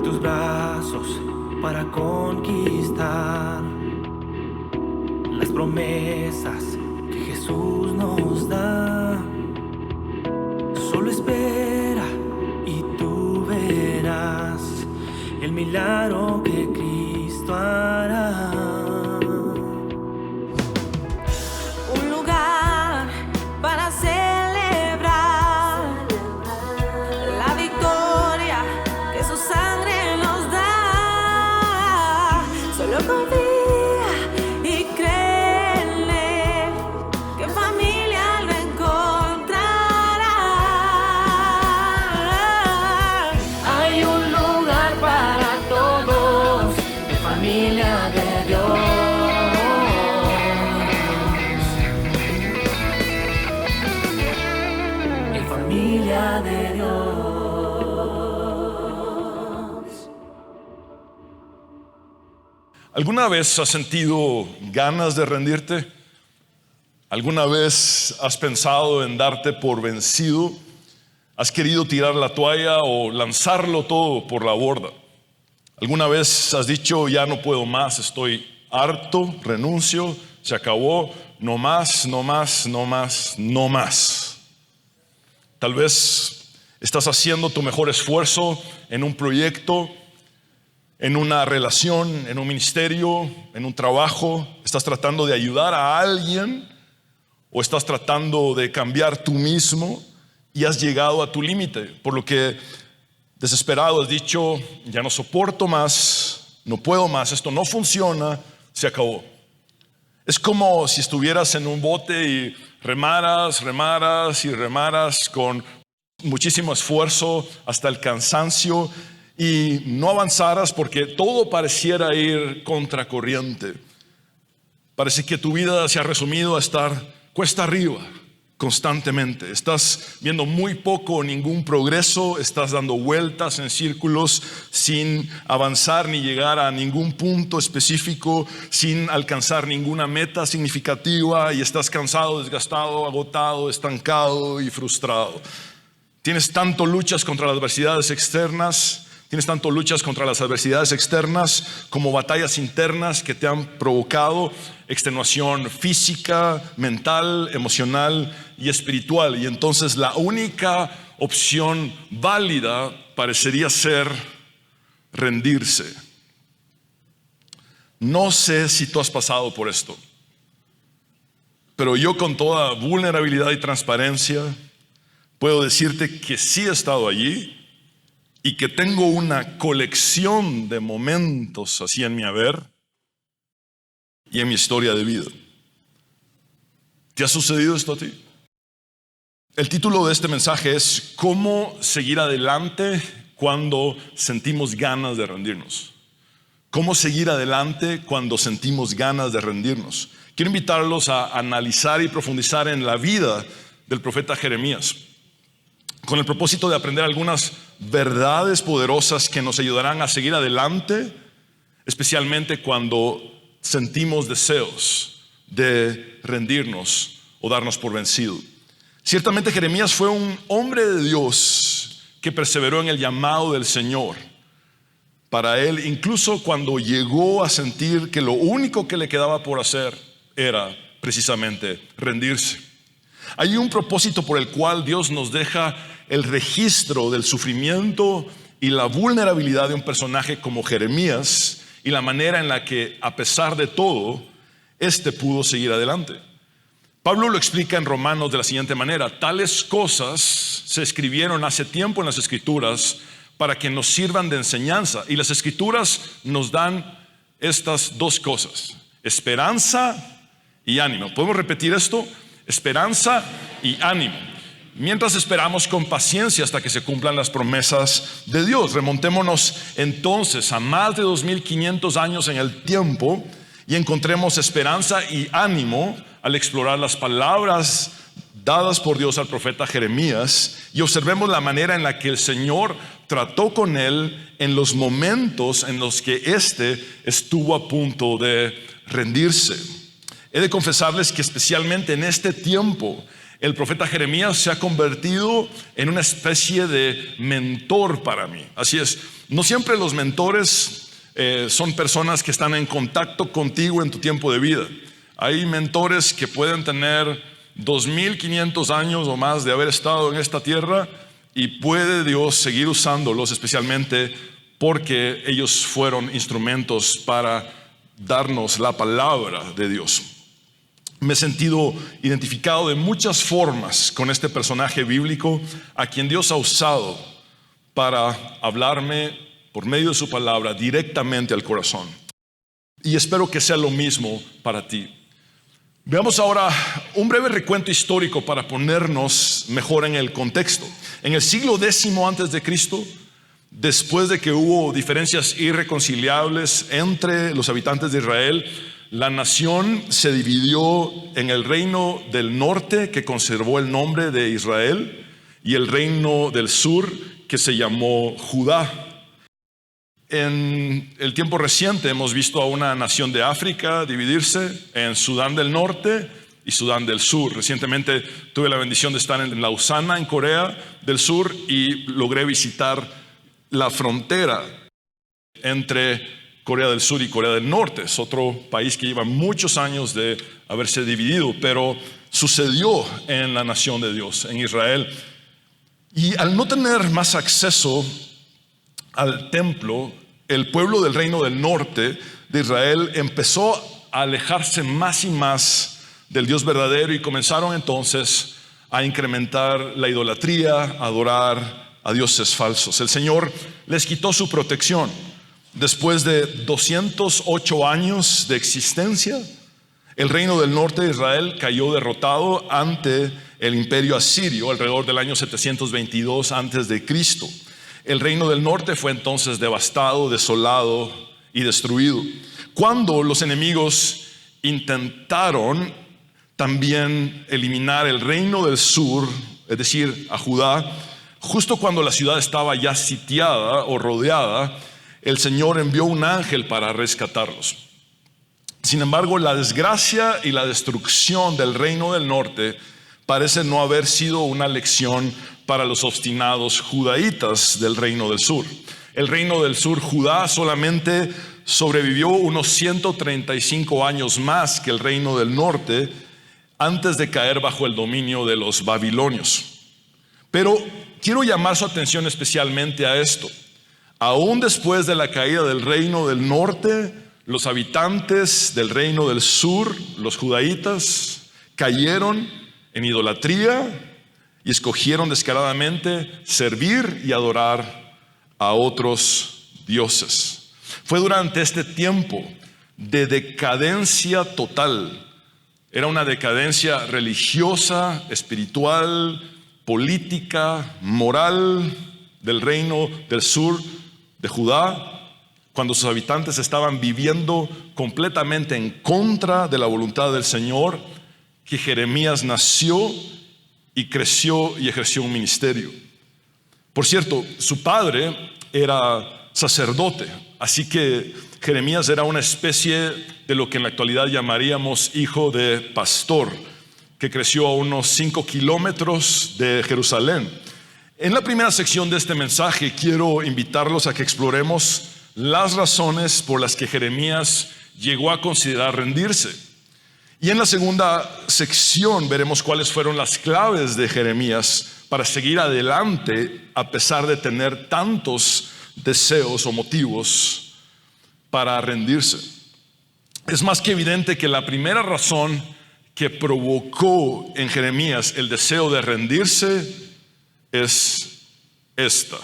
tus brazos para conquistar las promesas que Jesús nos da. Solo espera y tú verás el milagro que Cristo hará. Un lugar para celebrar la victoria que su sangre nos da. Solo confía y cree en Él, que en familia lo encontrará. Hay un lugar para todos, en familia de Dios. Familia de Dios. ¿Alguna vez has sentido ganas de rendirte? ¿Alguna vez has pensado en darte por vencido? ¿Has querido tirar la toalla o lanzarlo todo por la borda? ¿Alguna vez has dicho, ya no puedo más, estoy harto, renuncio, se acabó, no más, no más, no más, no más? Tal vez estás haciendo tu mejor esfuerzo en un proyecto, en una relación, en un ministerio, en un trabajo. Estás tratando de ayudar a alguien o estás tratando de cambiar tú mismo y has llegado a tu límite, por lo que desesperado has dicho, ya no soporto más, no puedo más, esto no funciona, se acabó. Es como si estuvieras en un bote y remaras con muchísimo esfuerzo hasta el cansancio y no avanzaras porque todo pareciera ir contracorriente. Parece que tu vida se ha resumido a estar cuesta arriba constantemente. Estás viendo muy poco o ningún progreso, estás dando vueltas en círculos sin avanzar ni llegar a ningún punto específico, sin alcanzar ninguna meta significativa y estás cansado, desgastado, agotado, estancado y frustrado. Tienes tanto luchas contra las adversidades externas, como batallas internas que te han provocado extenuación física, mental, emocional y espiritual. Y entonces la única opción válida parecería ser rendirse. No sé si tú has pasado por esto, pero yo con toda vulnerabilidad y transparencia puedo decirte que sí he estado allí y que tengo una colección de momentos así en mi haber y en mi historia de vida. ¿Te ha sucedido esto a ti? El título de este mensaje es ¿Cómo seguir adelante cuando sentimos ganas de rendirnos? ¿Cómo seguir adelante cuando sentimos ganas de rendirnos? Quiero invitarlos a analizar y profundizar en la vida del profeta Jeremías, con el propósito de aprender algunas verdades poderosas que nos ayudarán a seguir adelante, especialmente cuando sentimos deseos de rendirnos o darnos por vencido. Ciertamente Jeremías fue un hombre de Dios que perseveró en el llamado del Señor para él, incluso cuando llegó a sentir que lo único que le quedaba por hacer era precisamente rendirse. Hay un propósito por el cual Dios nos deja el registro del sufrimiento y la vulnerabilidad de un personaje como Jeremías y la manera en la que, a pesar de todo, pudo seguir adelante. Pablo lo explica en Romanos de la siguiente manera: tales cosas se escribieron hace tiempo en las Escrituras para que nos sirvan de enseñanza. Y las Escrituras nos dan estas dos cosas: esperanza y ánimo. ¿Podemos repetir esto? Esperanza y ánimo. Mientras esperamos con paciencia hasta que se cumplan las promesas de Dios. Remontémonos entonces a más de 2500 años en el tiempo y encontremos esperanza y ánimo al explorar las palabras dadas por Dios al profeta Jeremías y observemos la manera en la que el Señor trató con él en los momentos en los que estuvo a punto de rendirse. He de confesarles que especialmente en este tiempo el profeta Jeremías se ha convertido en una especie de mentor para mí. Así es, no siempre los mentores son personas que están en contacto contigo en tu tiempo de vida. Hay mentores que pueden tener 2500 años o más de haber estado en esta tierra y puede Dios seguir usándolos, especialmente porque ellos fueron instrumentos para darnos la palabra de Dios. Me he sentido identificado de muchas formas con este personaje bíblico a quien Dios ha usado para hablarme por medio de su palabra directamente al corazón. Y espero que sea lo mismo para ti. Veamos ahora un breve recuento histórico para ponernos mejor en el contexto. En el siglo X antes de Cristo, después de que hubo diferencias irreconciliables entre los habitantes de Israel, la nación se dividió en el reino del norte, que conservó el nombre de Israel, y el reino del sur, que se llamó Judá. En el tiempo reciente hemos visto a una nación de África dividirse en Sudán del Norte y Sudán del Sur. Recientemente tuve la bendición de estar en Lausana, en Corea del Sur, y logré visitar la frontera entre Corea del Sur y Corea del Norte. Es otro país que lleva muchos años de haberse dividido, pero sucedió en la nación de Dios, en Israel. Y al no tener más acceso al templo, el pueblo del reino del norte de Israel empezó a alejarse más y más del Dios verdadero y comenzaron entonces a incrementar la idolatría, a adorar a dioses falsos. El Señor les quitó su protección. Después de 208 años de existencia, el reino del norte de Israel cayó derrotado ante el imperio asirio alrededor del año 722 antes de Cristo. El reino del norte fue entonces devastado, desolado y destruido. Cuando los enemigos intentaron también eliminar el reino del sur, es decir, a Judá, justo cuando la ciudad estaba ya sitiada o rodeada, el Señor envió un ángel para rescatarlos. Sin embargo, la desgracia y la destrucción del reino del norte parece no haber sido una lección para los obstinados judaítas del reino del sur. El reino del sur, Judá, solamente sobrevivió unos 135 años más que el reino del norte antes de caer bajo el dominio de los babilonios. Pero quiero llamar su atención especialmente a esto. Aún después de la caída del reino del norte, los habitantes del reino del sur, los judaítas, cayeron en idolatría y escogieron descaradamente servir y adorar a otros dioses. Fue durante este tiempo de decadencia total. Era una decadencia religiosa, espiritual, política, moral del reino del sur de Judá, cuando sus habitantes estaban viviendo completamente en contra de la voluntad del Señor, que Jeremías nació y creció y ejerció un ministerio. Por cierto, su padre era sacerdote, así que Jeremías era una especie de lo que en la actualidad llamaríamos hijo de pastor, que creció a unos 5 kilómetros de Jerusalén. En la primera sección de este mensaje quiero invitarlos a que exploremos las razones por las que Jeremías llegó a considerar rendirse. Y en la segunda sección veremos cuáles fueron las claves de Jeremías para seguir adelante a pesar de tener tantos deseos o motivos para rendirse. Es más que evidente que la primera razón que provocó en Jeremías el deseo de rendirse es esta: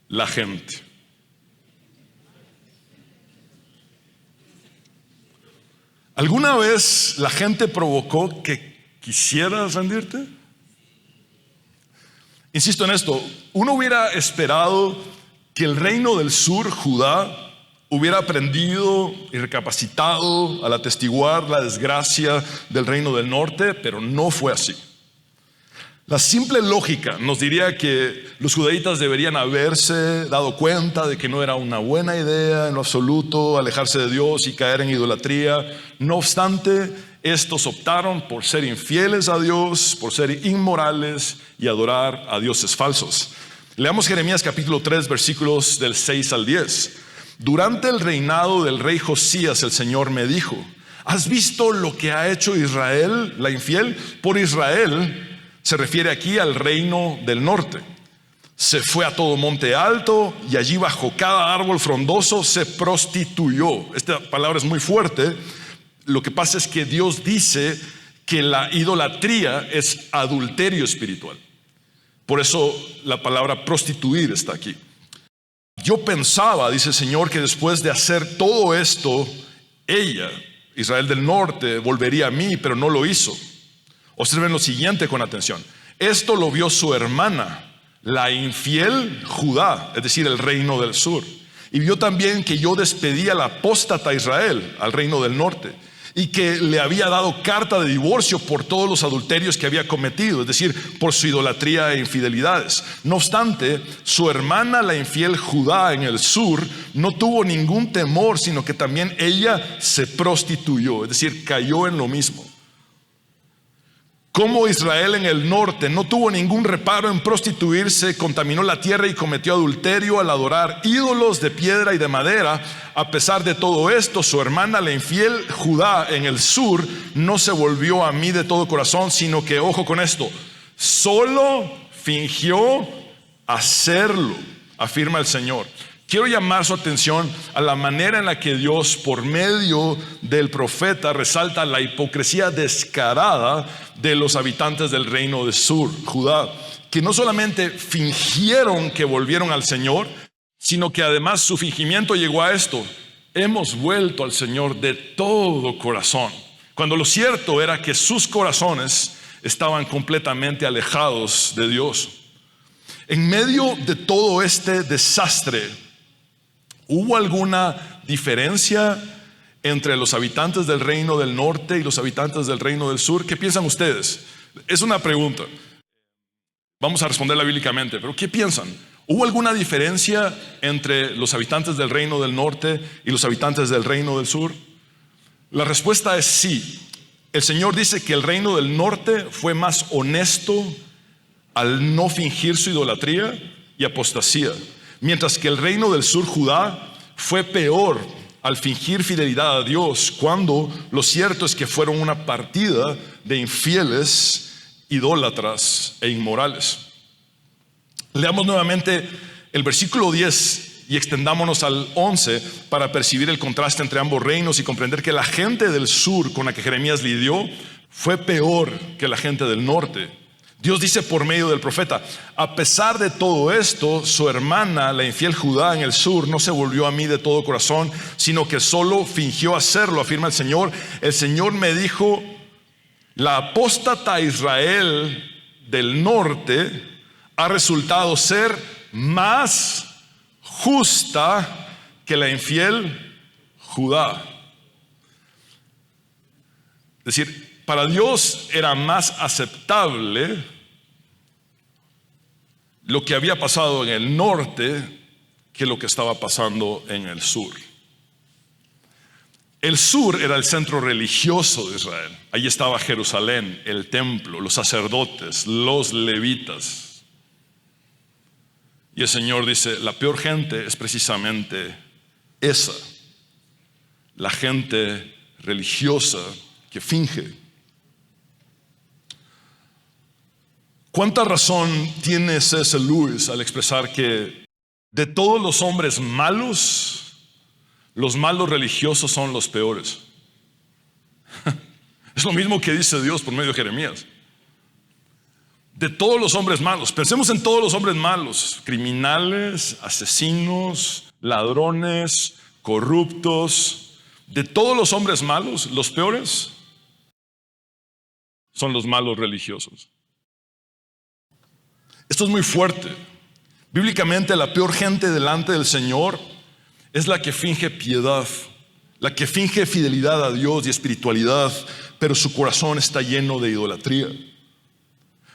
la gente. ¿Alguna vez la gente provocó que quisieras rendirte? Insisto en esto, uno hubiera esperado que el reino del sur, Judá, hubiera aprendido y recapacitado al atestiguar la desgracia del reino del norte, pero no fue así. La simple lógica nos diría que los judaítas deberían haberse dado cuenta de que no era una buena idea en lo absoluto alejarse de Dios y caer en idolatría. No obstante, estos optaron por ser infieles a Dios, por ser inmorales y adorar a dioses falsos. Leamos Jeremías capítulo 3, versículos del 6 al 10. Durante el reinado del rey Josías, el Señor me dijo: ¿has visto lo que ha hecho Israel, la infiel? Por Israel se refiere aquí al reino del norte. Se fue a todo monte alto y allí bajo cada árbol frondoso se prostituyó. Esta palabra es muy fuerte. Lo que pasa es que Dios dice que la idolatría es adulterio espiritual. Por eso la palabra prostituir está aquí. Yo pensaba, dice el Señor, que después de hacer todo esto, ella, Israel del norte, volvería a mí, pero no lo hizo. Observen lo siguiente con atención. Esto lo vio su hermana, la infiel Judá, es decir, el reino del sur. Y vio también que yo despedí al apóstata Israel, al reino del norte, y que le había dado carta de divorcio por todos los adulterios que había cometido, es decir, por su idolatría e infidelidades. No obstante, su hermana, la infiel Judá en el sur, no tuvo ningún temor, sino que también ella se prostituyó, es decir, cayó en lo mismo. Como Israel en el norte no tuvo ningún reparo en prostituirse, contaminó la tierra y cometió adulterio al adorar ídolos de piedra y de madera. A pesar de todo esto, su hermana, la infiel Judá en el sur, no se volvió a mí de todo corazón, sino que, ojo con esto, solo fingió hacerlo, afirma el Señor. Quiero llamar su atención a la manera en la que Dios, por medio del profeta, resalta la hipocresía descarada de los habitantes del reino de Sur, Judá, que no solamente fingieron que volvieron al Señor, sino que además su fingimiento llegó a esto: hemos vuelto al Señor de todo corazón, cuando lo cierto era que sus corazones estaban completamente alejados de Dios. En medio de todo este desastre, ¿hubo alguna diferencia entre los habitantes del reino del norte y los habitantes del reino del sur? ¿Qué piensan ustedes? Es una pregunta. Vamos a responderla bíblicamente, pero ¿qué piensan? ¿Hubo alguna diferencia entre los habitantes del reino del norte y los habitantes del reino del sur? La respuesta es sí. El Señor dice que el reino del norte fue más honesto al no fingir su idolatría y apostasía, mientras que el reino del sur, Judá, fue peor al fingir fidelidad a Dios, cuando lo cierto es que fueron una partida de infieles, idólatras e inmorales. Leamos nuevamente el versículo 10 y extendámonos al 11 para percibir el contraste entre ambos reinos y comprender que la gente del sur con la que Jeremías lidió fue peor que la gente del norte. Dios dice por medio del profeta: a pesar de todo esto, su hermana, la infiel Judá en el sur, no se volvió a mí de todo corazón, sino que solo fingió hacerlo, afirma el Señor. El Señor me dijo: la apóstata Israel del norte ha resultado ser más justa que la infiel Judá. Es decir, para Dios era más aceptable lo que había pasado en el norte que lo que estaba pasando en el sur. El sur era el centro religioso de Israel. Allí estaba Jerusalén, el templo, los sacerdotes, los levitas. Y el Señor dice: la peor gente es precisamente esa, la gente religiosa que finge. ¿Cuánta razón tiene C.S. Lewis al expresar que de todos los hombres malos, los malos religiosos son los peores? Es lo mismo que dice Dios por medio de Jeremías. De todos los hombres malos, pensemos en todos los hombres malos: criminales, asesinos, ladrones, corruptos. De todos los hombres malos, los peores son los malos religiosos. Esto es muy fuerte. Bíblicamente, la peor gente delante del Señor es la que finge piedad, la que finge fidelidad a Dios y espiritualidad, pero su corazón está lleno de idolatría.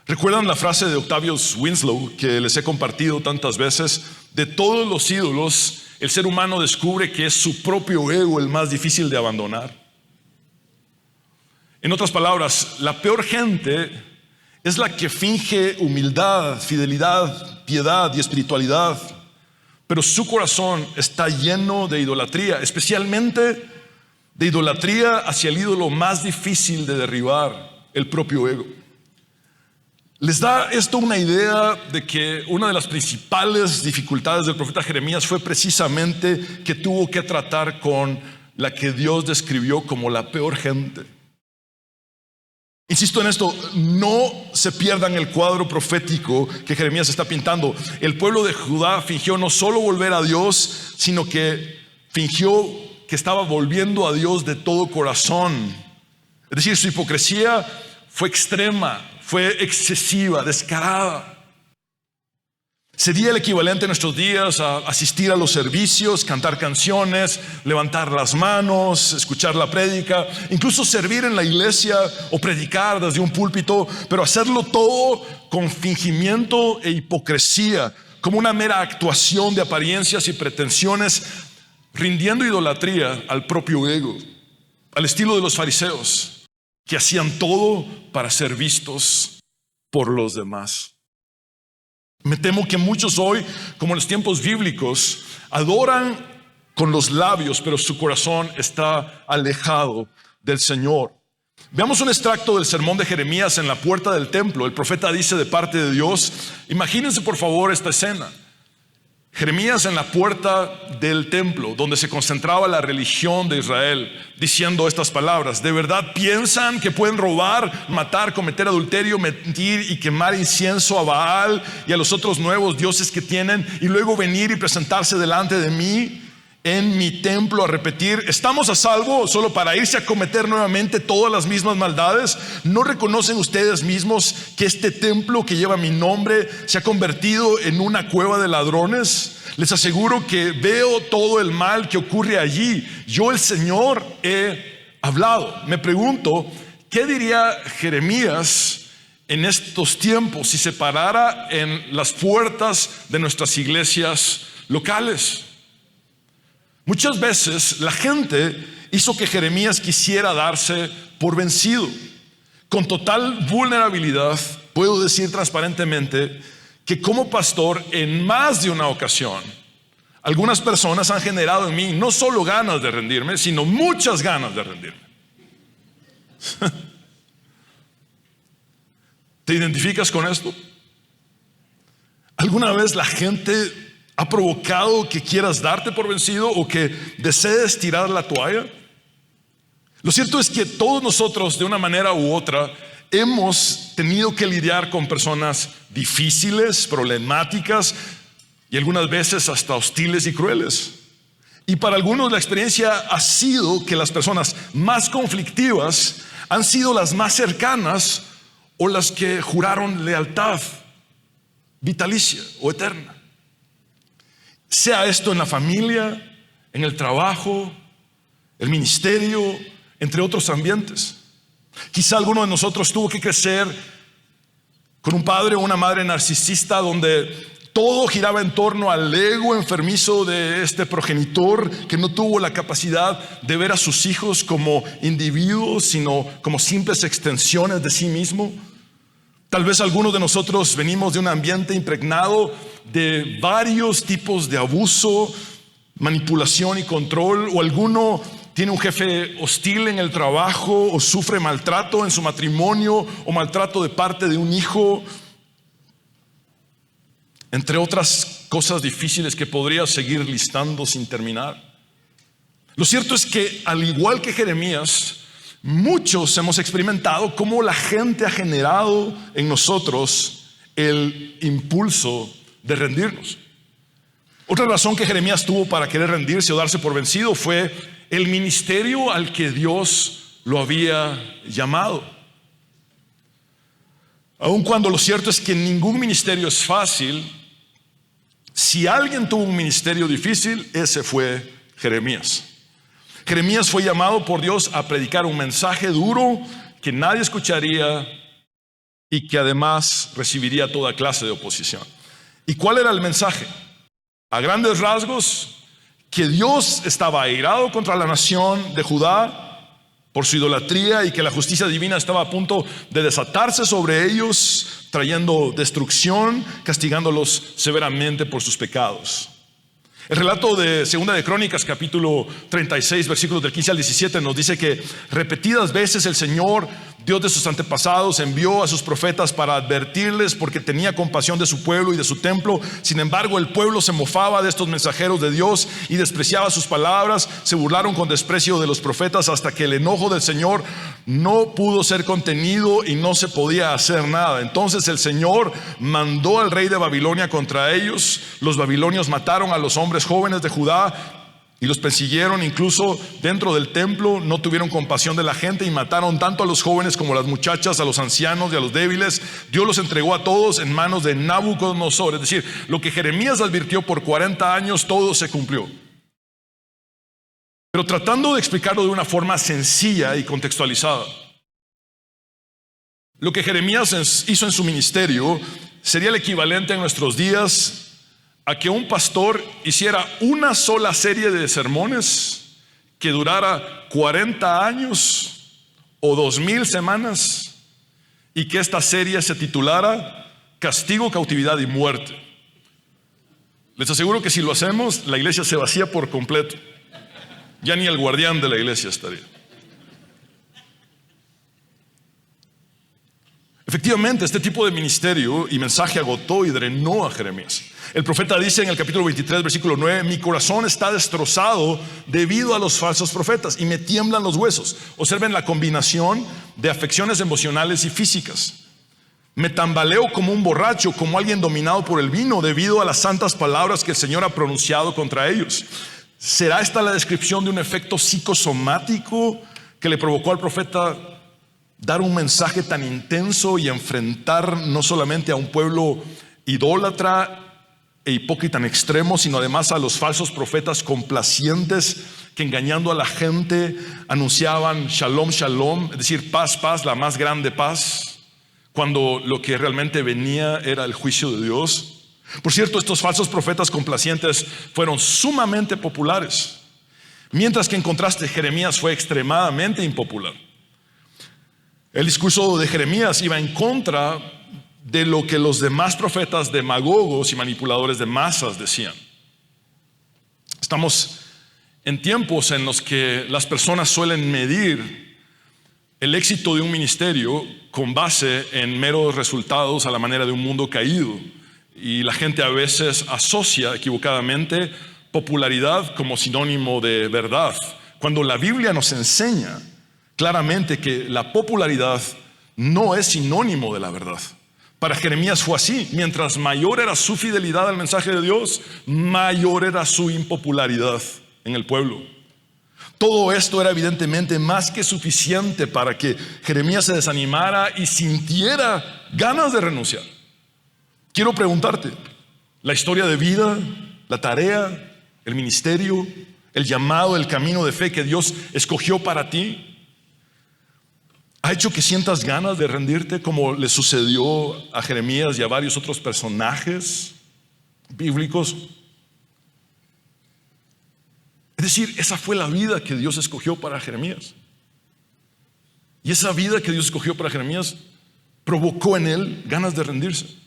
¿Recuerdan la frase de Octavius Winslow que les he compartido tantas veces? De todos los ídolos, el ser humano descubre que es su propio ego el más difícil de abandonar. En otras palabras, la peor gente es la que finge humildad, fidelidad, piedad y espiritualidad, pero su corazón está lleno de idolatría, especialmente de idolatría hacia el ídolo más difícil de derribar, el propio ego. ¿Les da esto una idea de que una de las principales dificultades del profeta Jeremías fue precisamente que tuvo que tratar con la que Dios describió como la peor gente? Insisto en esto, no se pierdan el cuadro profético que Jeremías está pintando. El pueblo de Judá fingió no solo volver a Dios, sino que fingió que estaba volviendo a Dios de todo corazón. Es decir, su hipocresía fue extrema, fue excesiva, descarada. Sería el equivalente en nuestros días a asistir a los servicios, cantar canciones, levantar las manos, escuchar la prédica, incluso servir en la iglesia o predicar desde un púlpito, pero hacerlo todo con fingimiento e hipocresía, como una mera actuación de apariencias y pretensiones, rindiendo idolatría al propio ego, al estilo de los fariseos, que hacían todo para ser vistos por los demás. Me temo que muchos hoy, como en los tiempos bíblicos, adoran con los labios, pero su corazón está alejado del Señor. Veamos un extracto del sermón de Jeremías en la puerta del templo. El profeta dice de parte de Dios, imagínense por favor esta escena. Jeremías en la puerta del templo, donde se concentraba la religión de Israel, diciendo estas palabras: ¿de verdad piensan que pueden robar, matar, cometer adulterio, mentir y quemar incienso a Baal y a los otros nuevos dioses que tienen, y luego venir y presentarse delante de mí en mi templo a repetir, estamos a salvo, solo para irse a cometer nuevamente todas las mismas maldades? ¿No reconocen ustedes mismos que este templo que lleva mi nombre se ha convertido en una cueva de ladrones? Les aseguro que veo todo el mal que ocurre allí. Yo, el Señor, he hablado. Me pregunto, ¿qué diría Jeremías en estos tiempos si se parara en las puertas de nuestras iglesias locales? Muchas veces la gente hizo que Jeremías quisiera darse por vencido. Con total vulnerabilidad, puedo decir transparentemente que como pastor, en más de una ocasión, algunas personas han generado en mí no solo ganas de rendirme, sino muchas ganas de rendirme. ¿Te identificas con esto? ¿Alguna vez la gente ha provocado que quieras darte por vencido o que desees tirar la toalla? Lo cierto es que todos nosotros, de una manera u otra, hemos tenido que lidiar con personas difíciles, problemáticas y algunas veces hasta hostiles y crueles. Y para algunos la experiencia ha sido que las personas más conflictivas han sido las más cercanas o las que juraron lealtad vitalicia o eterna. Sea esto en la familia, en el trabajo, el ministerio, entre otros ambientes. Quizá alguno de nosotros tuvo que crecer con un padre o una madre narcisista donde todo giraba en torno al ego enfermizo de este progenitor que no tuvo la capacidad de ver a sus hijos como individuos, sino como simples extensiones de sí mismo. Tal vez algunos de nosotros venimos de un ambiente impregnado de varios tipos de abuso, manipulación y control, o alguno tiene un jefe hostil en el trabajo, o sufre maltrato en su matrimonio, o maltrato de parte de un hijo, entre otras cosas difíciles que podría seguir listando sin terminar. Lo cierto es que, al igual que Jeremías, muchos hemos experimentado cómo la gente ha generado en nosotros el impulso de rendirnos. Otra razón que Jeremías tuvo para querer rendirse o darse por vencido fue el ministerio al que Dios lo había llamado. Aun cuando lo cierto es que ningún ministerio es fácil, si alguien tuvo un ministerio difícil, ese fue Jeremías. Jeremías fue llamado por Dios a predicar un mensaje duro que nadie escucharía y que además recibiría toda clase de oposición. ¿Y cuál era el mensaje? A grandes rasgos, que Dios estaba airado contra la nación de Judá por su idolatría y que la justicia divina estaba a punto de desatarse sobre ellos, trayendo destrucción, castigándolos severamente por sus pecados. El relato de Segunda de Crónicas, capítulo 36, versículos del 15 al 17, nos dice que repetidas veces el Señor, Dios de sus antepasados, envió a sus profetas para advertirles porque tenía compasión de su pueblo y de su templo. Sin embargo, el pueblo se mofaba de estos mensajeros de Dios y despreciaba sus palabras. Se burlaron con desprecio de los profetas hasta que el enojo del Señor no pudo ser contenido y no se podía hacer nada. Entonces el Señor mandó al rey de Babilonia contra ellos. Los babilonios mataron a los hombres jóvenes de Judá y los persiguieron, incluso dentro del templo. No tuvieron compasión de la gente y mataron tanto a los jóvenes como a las muchachas, a los ancianos y a los débiles. Dios los entregó a todos en manos de Nabucodonosor. Es decir, lo que Jeremías advirtió por 40 años, todo se cumplió. Pero tratando de explicarlo de una forma sencilla y contextualizada, lo que Jeremías hizo en su ministerio sería el equivalente en nuestros días a que un pastor hiciera una sola serie de sermones que durara 40 años o 2000 semanas y que esta serie se titulara Castigo, Cautividad y Muerte. Les aseguro que si lo hacemos, la iglesia se vacía por completo. Ya ni el guardián de la iglesia estaría. Efectivamente, este tipo de ministerio y mensaje agotó y drenó a Jeremías. El profeta dice en el capítulo 23, versículo 9: mi corazón está destrozado debido a los falsos profetas y me tiemblan los huesos. Observen la combinación de afecciones emocionales y físicas. Me tambaleo como un borracho, como alguien dominado por el vino, debido a las santas palabras que el Señor ha pronunciado contra ellos. ¿Será esta la descripción de un efecto psicosomático que le provocó al profeta dar un mensaje tan intenso y enfrentar no solamente a un pueblo idólatra e hipócrita en extremo, sino además a los falsos profetas complacientes que, engañando a la gente, anunciaban shalom, shalom, es decir, paz, paz, la más grande paz, cuando lo que realmente venía era el juicio de Dios? Por cierto, estos falsos profetas complacientes fueron sumamente populares, mientras que en contraste Jeremías fue extremadamente impopular. El discurso de Jeremías iba en contra de lo que los demás profetas demagogos y manipuladores de masas decían. Estamos en tiempos en los que las personas suelen medir el éxito de un ministerio con base en meros resultados a la manera de un mundo caído, y la gente a veces asocia equivocadamente popularidad como sinónimo de verdad, cuando la Biblia nos enseña claramente que la popularidad no es sinónimo de la verdad. Para Jeremías fue así. Mientras mayor era su fidelidad al mensaje de Dios, mayor era su impopularidad en el pueblo. Todo esto era evidentemente más que suficiente para que Jeremías se desanimara y sintiera ganas de renunciar. Quiero preguntarte, la historia de vida, la tarea, el ministerio, el llamado, el camino de fe que Dios escogió para ti, ¿ha hecho que sientas ganas de rendirte como le sucedió a Jeremías y a varios otros personajes bíblicos? Es decir, esa fue la vida que Dios escogió para Jeremías. Y esa vida que Dios escogió para Jeremías provocó en él ganas de rendirse.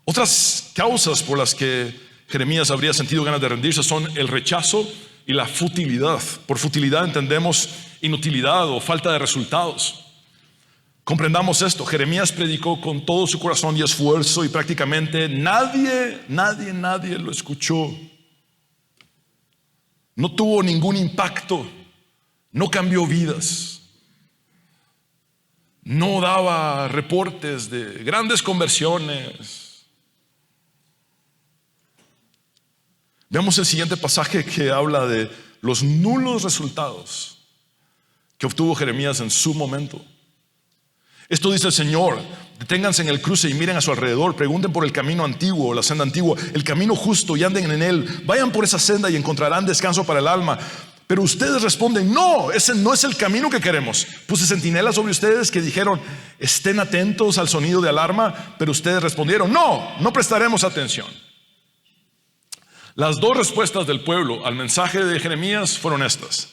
Otras causas por las que Jeremías habría sentido ganas de rendirse son el rechazo y la futilidad. Por futilidad entendemos inutilidad o falta de resultados. Comprendamos esto: Jeremías predicó con todo su corazón y esfuerzo y prácticamente nadie lo escuchó. No tuvo ningún impacto, no cambió vidas, no daba reportes de grandes conversiones. Veamos el siguiente pasaje que habla de los nulos resultados que obtuvo Jeremías en su momento. Esto dice el Señor: deténganse en el cruce y miren a su alrededor, pregunten por el camino antiguo, la senda antigua, el camino justo, y anden en él. Vayan por esa senda y encontrarán descanso para el alma. Pero ustedes responden: no, ese no es el camino que queremos. Puse centinelas sobre ustedes que dijeron: estén atentos al sonido de alarma. Pero ustedes respondieron: no prestaremos atención. Las dos respuestas del pueblo al mensaje de Jeremías fueron estas: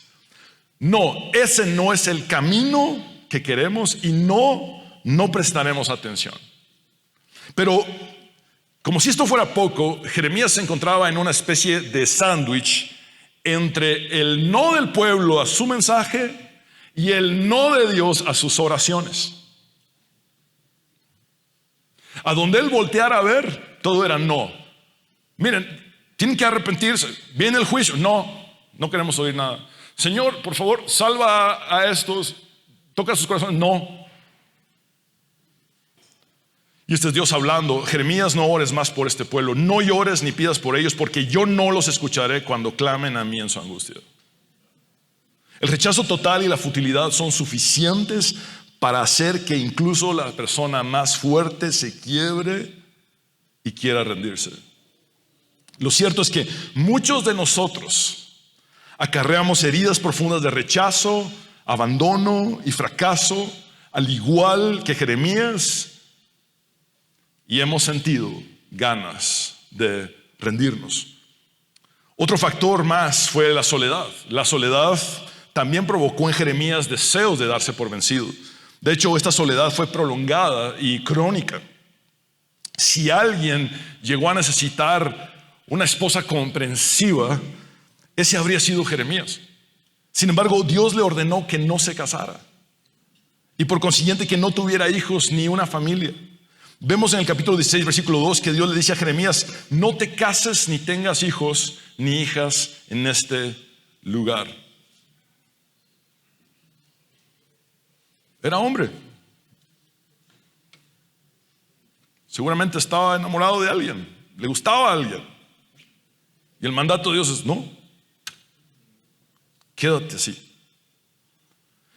No, ese no es el camino que queremos y no prestaremos atención. Pero como si esto fuera poco, Jeremías se encontraba en una especie de sándwich entre el no del pueblo a su mensaje y el no de Dios a sus oraciones. A donde él volteara a ver, todo era no. Miren, tienen que arrepentirse, viene el juicio. No queremos oír nada. Señor, por favor, salva a estos, toca sus corazones. No. Y este es Dios hablando: Jeremías, no ores más por este pueblo, no llores ni pidas por ellos, porque yo no los escucharé cuando clamen a mí en su angustia. El rechazo total y la futilidad son suficientes para hacer que incluso la persona más fuerte se quiebre y quiera rendirse. Lo cierto es que muchos de nosotros acarreamos heridas profundas de rechazo, abandono y fracaso, al igual que Jeremías, y hemos sentido ganas de rendirnos. Otro factor más fue la soledad. La soledad también provocó en Jeremías deseos de darse por vencido. De hecho, esta soledad fue prolongada y crónica. Si alguien llegó a necesitar una esposa comprensiva, ese habría sido Jeremías. Sin embargo, Dios le ordenó que no se casara y por consiguiente que no tuviera hijos ni una familia. Vemos en el capítulo 16, versículo 2, que Dios le dice a Jeremías: no te cases ni tengas hijos ni hijas en este lugar. Era hombre. Seguramente estaba enamorado de alguien, le gustaba a alguien. Y el mandato de Dios es: no, quédate así.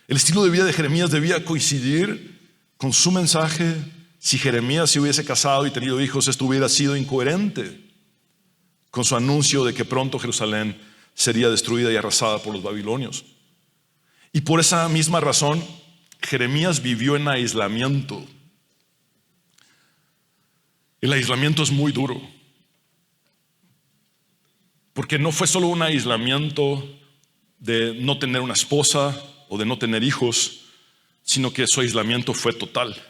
El estilo de vida de Jeremías debía coincidir con su mensaje. Si Jeremías se hubiese casado y tenido hijos, esto hubiera sido incoherente con su anuncio de que pronto Jerusalén sería destruida y arrasada por los babilonios. Y por esa misma razón, Jeremías vivió en aislamiento. El aislamiento es muy duro, porque no fue solo un aislamiento de no tener una esposa o de no tener hijos, sino que su aislamiento fue total.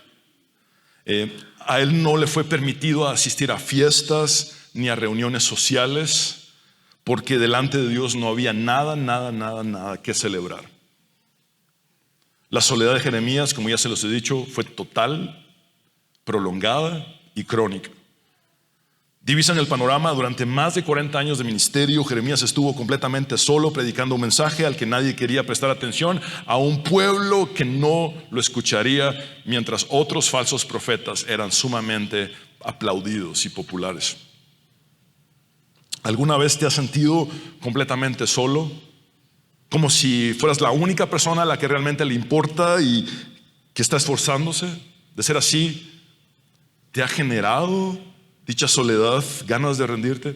A él no le fue permitido asistir a fiestas ni a reuniones sociales, porque delante de Dios no había nada que celebrar. La soledad de Jeremías, como ya se los he dicho, fue total, prolongada y crónica. Divisan el panorama: durante más de 40 años de ministerio, Jeremías estuvo completamente solo, predicando un mensaje al que nadie quería prestar atención, a un pueblo que no lo escucharía, mientras otros falsos profetas eran sumamente aplaudidos y populares. ¿Alguna vez te has sentido completamente solo? Como si fueras la única persona a la que realmente le importa y que está esforzándose. De ser así, ¿te ha generado dicha soledad ganas de rendirte?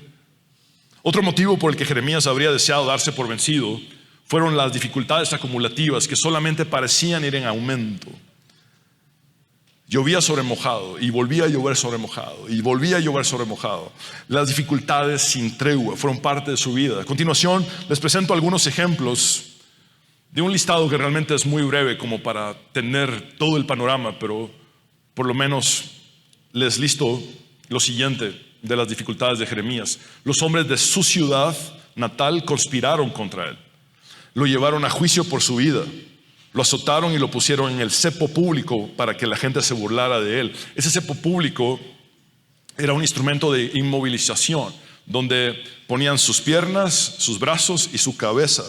Otro motivo por el que Jeremías habría deseado darse por vencido fueron las dificultades acumulativas que solamente parecían ir en aumento. Llovía sobre mojado y volvía a llover sobre mojado y volvía a llover sobre mojado. Las dificultades sin tregua fueron parte de su vida. A continuación les presento algunos ejemplos de un listado que realmente es muy breve como para tener todo el panorama, pero por lo menos les listo lo siguiente de las dificultades de Jeremías. Los hombres de su ciudad natal conspiraron contra él. Lo llevaron a juicio por su vida. Lo azotaron y lo pusieron en el cepo público para que la gente se burlara de él. Ese cepo público era un instrumento de inmovilización donde ponían sus piernas, sus brazos y su cabeza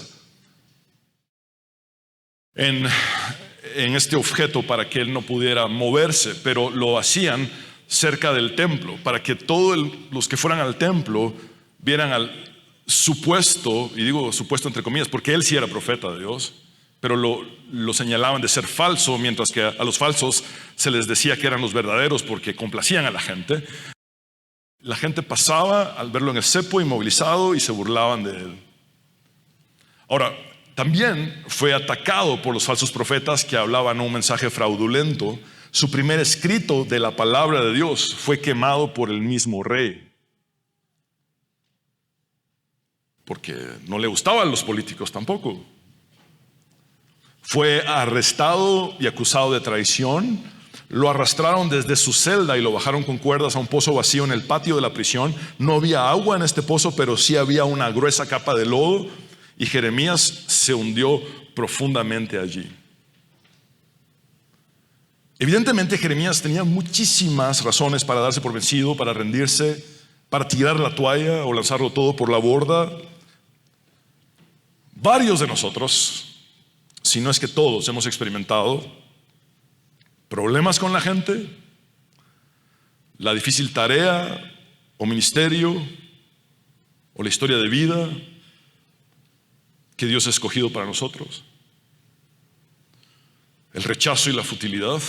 en este objeto para que él no pudiera moverse, pero lo hacían cerca del templo para que todos los que fueran al templo vieran al supuesto, y digo supuesto entre comillas porque él sí era profeta de Dios, pero lo señalaban de ser falso, mientras que a los falsos se les decía que eran los verdaderos porque complacían a la gente. La gente pasaba al verlo en el cepo inmovilizado y se burlaban de él. Ahora, también fue atacado por los falsos profetas que hablaban un mensaje fraudulento. Su primer escrito de la palabra de Dios fue quemado por el mismo rey, porque no le gustaban los políticos tampoco. Fue arrestado y acusado de traición. Lo arrastraron desde su celda y lo bajaron con cuerdas a un pozo vacío en el patio de la prisión. No había agua en este pozo, pero sí había una gruesa capa de lodo, y Jeremías se hundió profundamente allí. Evidentemente Jeremías tenía muchísimas razones para darse por vencido, para rendirse, para tirar la toalla o lanzarlo todo por la borda. Varios de nosotros, si no es que todos, hemos experimentado problemas con la gente, la difícil tarea o ministerio o la historia de vida que Dios ha escogido para nosotros, el rechazo y la futilidad,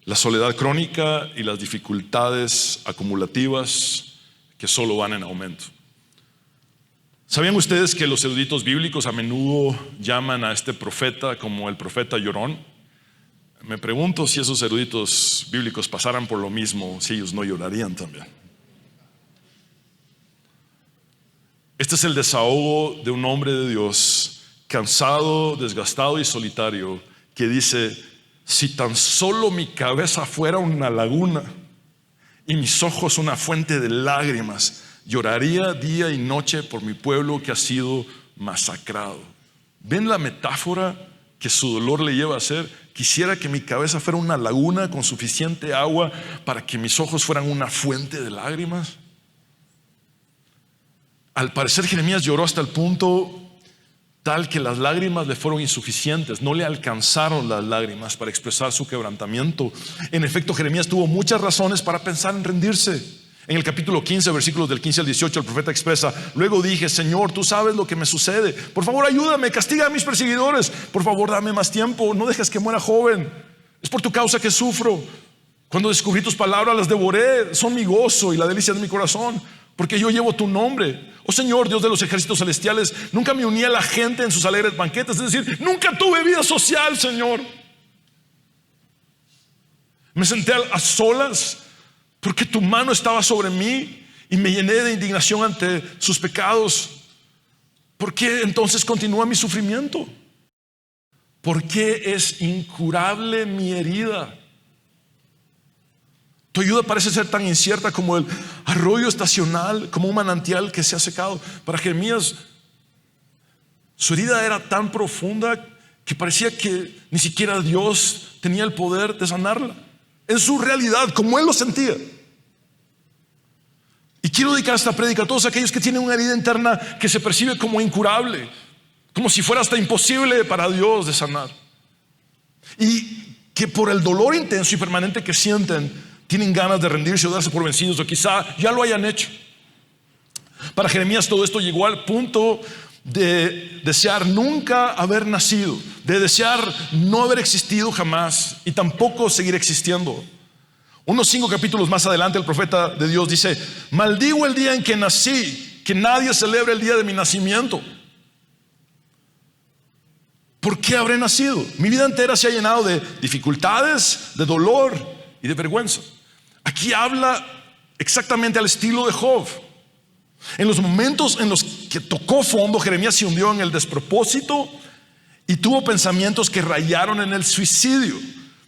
la soledad crónica y las dificultades acumulativas que solo van en aumento. ¿Sabían ustedes que los eruditos bíblicos a menudo llaman a este profeta como el profeta llorón? Me pregunto si esos eruditos bíblicos pasaran por lo mismo, si ellos no llorarían también. Este es el desahogo de un hombre de Dios, cansado, desgastado y solitario, que dice: si tan solo mi cabeza fuera una laguna y mis ojos una fuente de lágrimas, lloraría día y noche por mi pueblo que ha sido masacrado. ¿Ven la metáfora que su dolor le lleva a hacer? Quisiera que mi cabeza fuera una laguna con suficiente agua para que mis ojos fueran una fuente de lágrimas. Al parecer Jeremías lloró hasta el punto tal que las lágrimas le fueron insuficientes, no le alcanzaron las lágrimas para expresar su quebrantamiento. En efecto, Jeremías tuvo muchas razones para pensar en rendirse. En el capítulo 15, versículos del 15 al 18, el profeta expresa: luego dije, Señor, tú sabes lo que me sucede. Por favor, ayúdame, castiga a mis perseguidores. Por favor, dame más tiempo, no dejes que muera joven. Es por tu causa que sufro. Cuando descubrí tus palabras, las devoré. Son mi gozo y la delicia de mi corazón, porque yo llevo tu nombre. Oh Señor, Dios de los ejércitos celestiales, nunca me uní a la gente en sus alegres banquetes. Es decir, nunca tuve vida social, Señor. Me senté a solas porque tu mano estaba sobre mí y me llené de indignación ante sus pecados. ¿Por qué entonces continúa mi sufrimiento? ¿Por qué es incurable mi herida? Tu ayuda parece ser tan incierta como el arroyo estacional, como un manantial que se ha secado. Para Jeremías, su herida era tan profunda que parecía que ni siquiera Dios tenía el poder de sanarla. En su realidad, como él lo sentía. Y quiero dedicar esta prédica a todos aquellos que tienen una herida interna que se percibe como incurable, como si fuera hasta imposible para Dios de sanar, y que por el dolor intenso y permanente que sienten tienen ganas de rendirse o darse por vencidos, o quizá ya lo hayan hecho. Para Jeremías todo esto llegó al punto de desear nunca haber nacido, de desear no haber existido jamás y tampoco seguir existiendo. Unos 5 capítulos más adelante, el profeta de Dios dice: maldigo el día en que nací, que nadie celebre el día de mi nacimiento. ¿Por qué habré nacido? Mi vida entera se ha llenado de dificultades, de dolor y de vergüenza. Aquí habla exactamente al estilo de Job. En los momentos en los que tocó fondo, Jeremías se hundió en el despropósito y tuvo pensamientos que rayaron en el suicidio.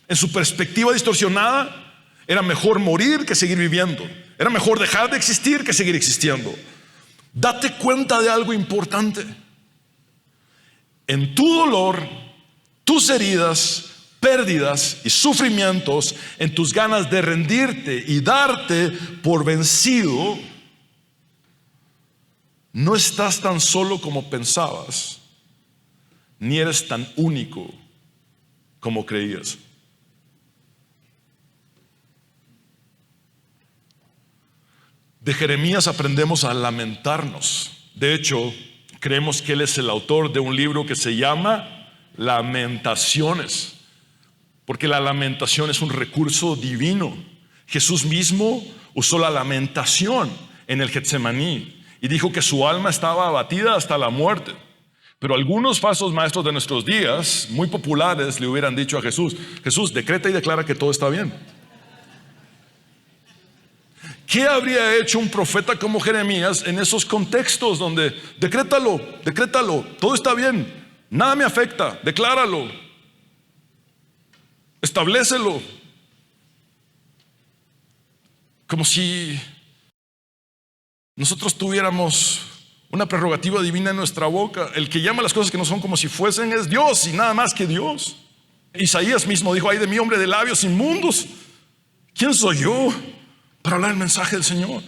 En su perspectiva distorsionada, era mejor morir que seguir viviendo. Era mejor dejar de existir que seguir existiendo. Date cuenta de algo importante. En tu dolor, tus heridas, pérdidas y sufrimientos, en tus ganas de rendirte y darte por vencido, no estás tan solo como pensabas, ni eres tan único como creías. De Jeremías aprendemos a lamentarnos. De hecho, creemos que él es el autor de un libro que se llama Lamentaciones, porque la lamentación es un recurso divino. Jesús mismo usó la lamentación en el Getsemaní y dijo que su alma estaba abatida hasta la muerte. Pero algunos falsos maestros de nuestros días, muy populares, le hubieran dicho a Jesús: Jesús, decreta y declara que todo está bien. ¿Qué habría hecho un profeta como Jeremías en esos contextos donde decrétalo, todo está bien? Nada me afecta. Decláralo. Establécelo. Como si nosotros tuviéramos una prerrogativa divina en nuestra boca. El que llama las cosas que no son como si fuesen es Dios y nada más que Dios. Isaías mismo dijo: ay de mí, hombre de labios inmundos, ¿quién soy yo para hablar el mensaje del Señor?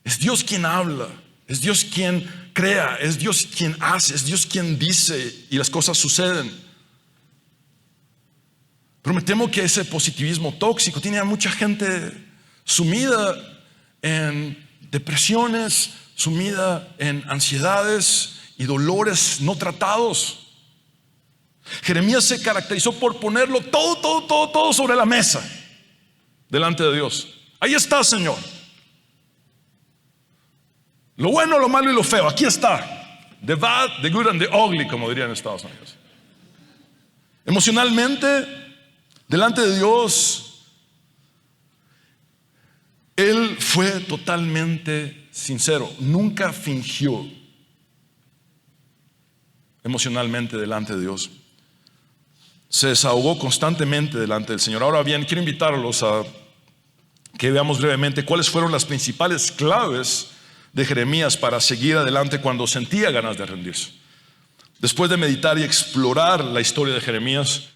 Es Dios quien habla, es Dios quien crea, es Dios quien hace, es Dios quien dice y las cosas suceden. Pero me temo que ese positivismo tóxico tiene a mucha gente sumida en depresiones, sumida en ansiedades y dolores no tratados. Jeremías se caracterizó por ponerlo todo sobre la mesa delante de Dios. Ahí está, Señor. Lo bueno, lo malo y lo feo, aquí está. The bad, the good and the ugly, como dirían en Estados Unidos. Emocionalmente, delante de Dios, él fue totalmente sincero. Nunca fingió emocionalmente delante de Dios. Se desahogó constantemente delante del Señor. Ahora bien, quiero invitarlos a que veamos brevemente cuáles fueron las principales claves de Jeremías para seguir adelante cuando sentía ganas de rendirse. Después de meditar y explorar la historia de Jeremías,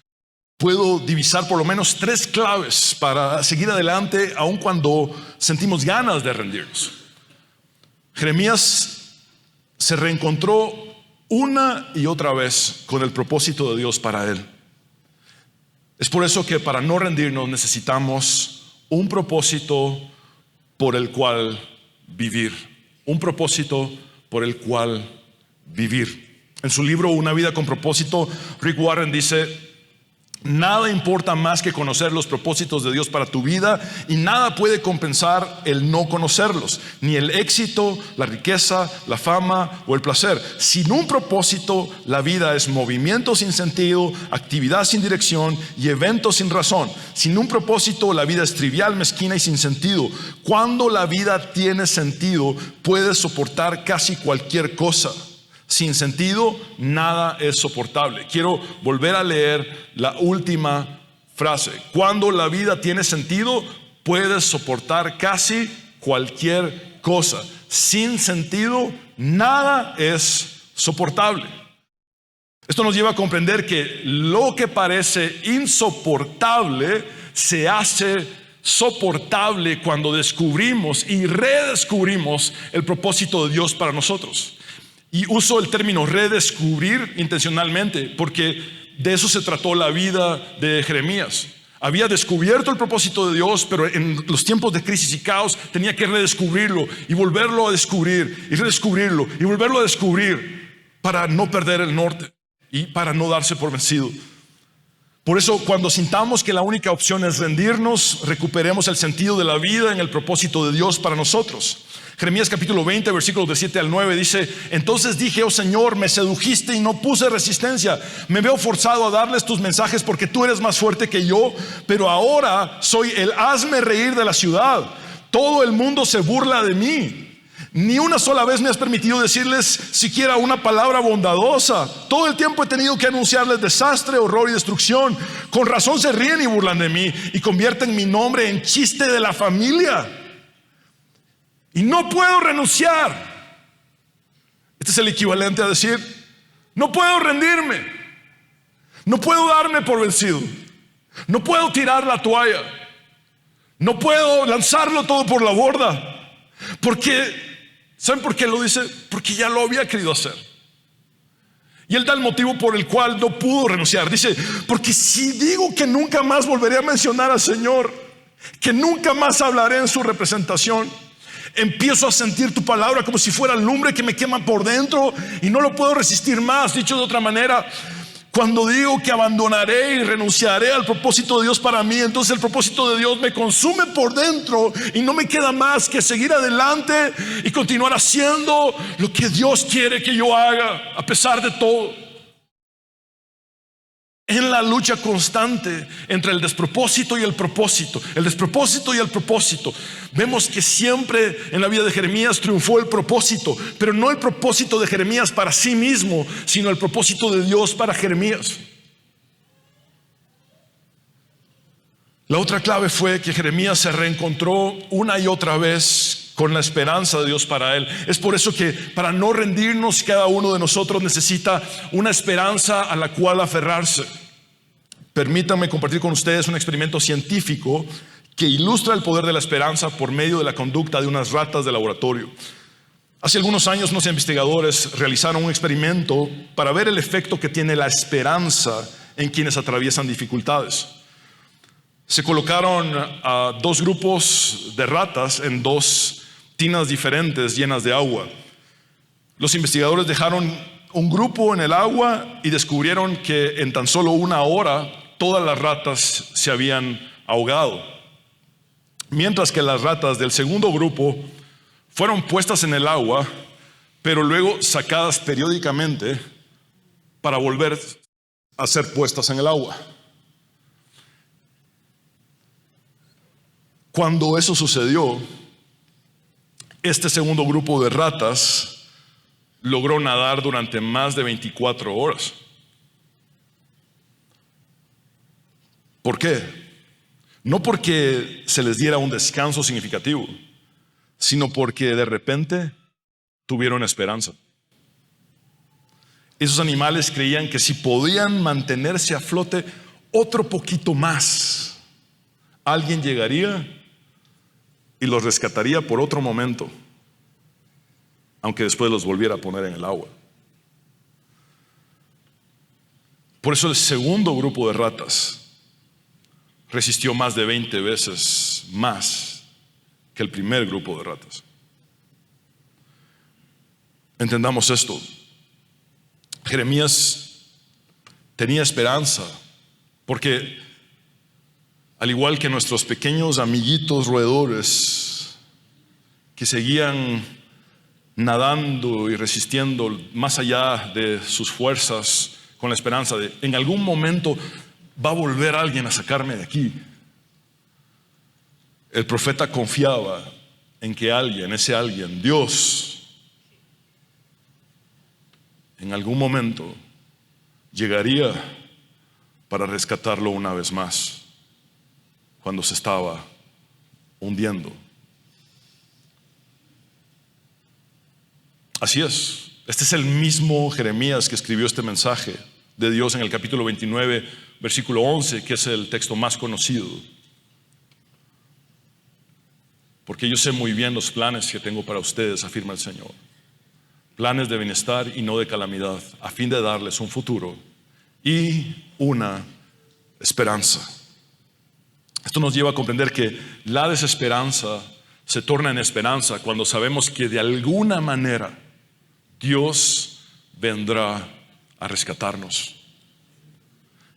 puedo divisar por lo menos 3 claves para seguir adelante aun cuando sentimos ganas de rendirnos. Jeremías se reencontró una y otra vez con el propósito de Dios para él. Es por eso que para no rendirnos necesitamos un propósito por el cual vivir. Un propósito por el cual vivir. En su libro Una vida con propósito, Rick Warren dice: nada importa más que conocer los propósitos de Dios para tu vida, y nada puede compensar el no conocerlos, ni el éxito, la riqueza, la fama o el placer. Sin un propósito, la vida es movimiento sin sentido, actividad sin dirección y evento sin razón. Sin un propósito, la vida es trivial, mezquina y sin sentido. Cuando la vida tiene sentido, puedes soportar casi cualquier cosa. Sin sentido, nada es soportable. Quiero volver a leer la última frase. Cuando la vida tiene sentido, puedes soportar casi cualquier cosa. Sin sentido, nada es soportable. Esto nos lleva a comprender que lo que parece insoportable se hace soportable cuando descubrimos y redescubrimos el propósito de Dios para nosotros. Y uso el término redescubrir intencionalmente porque de eso se trató la vida de Jeremías. Había descubierto el propósito de Dios, pero en los tiempos de crisis y caos tenía que redescubrirlo y volverlo a descubrir y redescubrirlo y volverlo a descubrir para no perder el norte y para no darse por vencido. Por eso, cuando sintamos que la única opción es rendirnos, recuperemos el sentido de la vida en el propósito de Dios para nosotros. Jeremías capítulo 20, versículos de 7 al 9 dice: entonces dije, oh Señor, me sedujiste y no puse resistencia. Me veo forzado a darles tus mensajes porque tú eres más fuerte que yo, pero ahora soy el hazme reír de la ciudad. Todo el mundo se burla de mí. Ni una sola vez me has permitido decirles siquiera una palabra bondadosa. Todo el tiempo he tenido que anunciarles desastre, horror y destrucción. Con razón se ríen y burlan de mí y convierten mi nombre en chiste de la familia. Y no puedo renunciar. Este es el equivalente a decir: no puedo rendirme, no puedo darme por vencido, no puedo tirar la toalla, no puedo lanzarlo todo por la borda. Porque, ¿saben por qué lo dice? Porque ya lo había querido hacer. Y él da el motivo por el cual no pudo renunciar. Dice: porque si digo que nunca más volveré a mencionar al Señor, que nunca más hablaré en su representación, empiezo a sentir tu palabra como si fuera lumbre que me quema por dentro y no lo puedo resistir más. Dicho de otra manera, cuando digo que abandonaré y renunciaré al propósito de Dios para mí, entonces el propósito de Dios me consume por dentro y no me queda más que seguir adelante y continuar haciendo lo que Dios quiere que yo haga a pesar de todo. en la lucha constante entre el despropósito y el propósito, el despropósito y el propósito. Vemos que siempre en la vida de Jeremías triunfó el propósito, pero no el propósito de Jeremías para sí mismo, sino el propósito de Dios para Jeremías. La otra clave fue que Jeremías se reencontró una y otra vez con la esperanza de Dios para él. Es por eso que para no rendirnos, cada uno de nosotros necesita una esperanza a la cual aferrarse. Permítanme compartir con ustedes un experimento científico que ilustra el poder de la esperanza por medio de la conducta de unas ratas de laboratorio. Hace algunos años unos investigadores realizaron un experimento para ver el efecto que tiene la esperanza en quienes atraviesan dificultades. Se colocaron a dos grupos de ratas en dos tinas diferentes llenas de agua. Los investigadores dejaron un grupo en el agua y descubrieron que en tan solo una hora todas las ratas se habían ahogado. Mientras que las ratas del segundo grupo fueron puestas en el agua, pero luego sacadas periódicamente para volver a ser puestas en el agua. Cuando eso sucedió, este segundo grupo de ratas logró nadar durante más de 24 horas. ¿Por qué? No porque se les diera un descanso significativo, sino porque de repente tuvieron esperanza. Esos animales creían que si podían mantenerse a flote otro poquito más, alguien llegaría y los rescataría por otro momento, aunque después los volviera a poner en el agua. Por eso el segundo grupo de ratas resistió más de 20 veces más que el primer grupo de ratas. Entendamos esto. Jeremías tenía esperanza porque, al igual que nuestros pequeños amiguitos roedores que seguían nadando y resistiendo más allá de sus fuerzas con la esperanza de en algún momento va a volver alguien a sacarme de aquí, el profeta confiaba en que alguien, ese alguien, Dios, en algún momento llegaría para rescatarlo una vez más cuando se estaba hundiendo. Así es, este es el mismo Jeremías que escribió este mensaje de Dios en el capítulo 29, versículo 11, que es el texto más conocido. Porque yo sé muy bien los planes que tengo para ustedes, afirma el Señor. Planes de bienestar y no de calamidad, a fin de darles un futuro y una esperanza. Esto nos lleva a comprender que la desesperanza se torna en esperanza cuando sabemos que de alguna manera Dios vendrá a rescatarnos.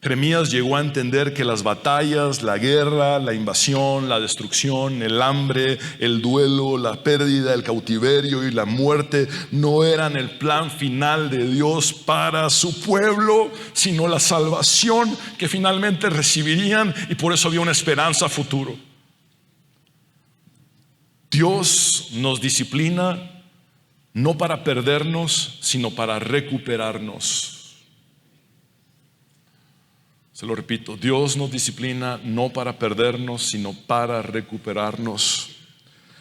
Jeremías llegó a entender que las batallas, la guerra, la invasión, la destrucción, el hambre, el duelo, la pérdida, el cautiverio y la muerte no eran el plan final de Dios para su pueblo, sino la salvación que finalmente recibirían, y por eso había una esperanza a futuro. Dios nos disciplina no para perdernos, sino para recuperarnos. Se lo repito, Dios nos disciplina no para perdernos, sino para recuperarnos.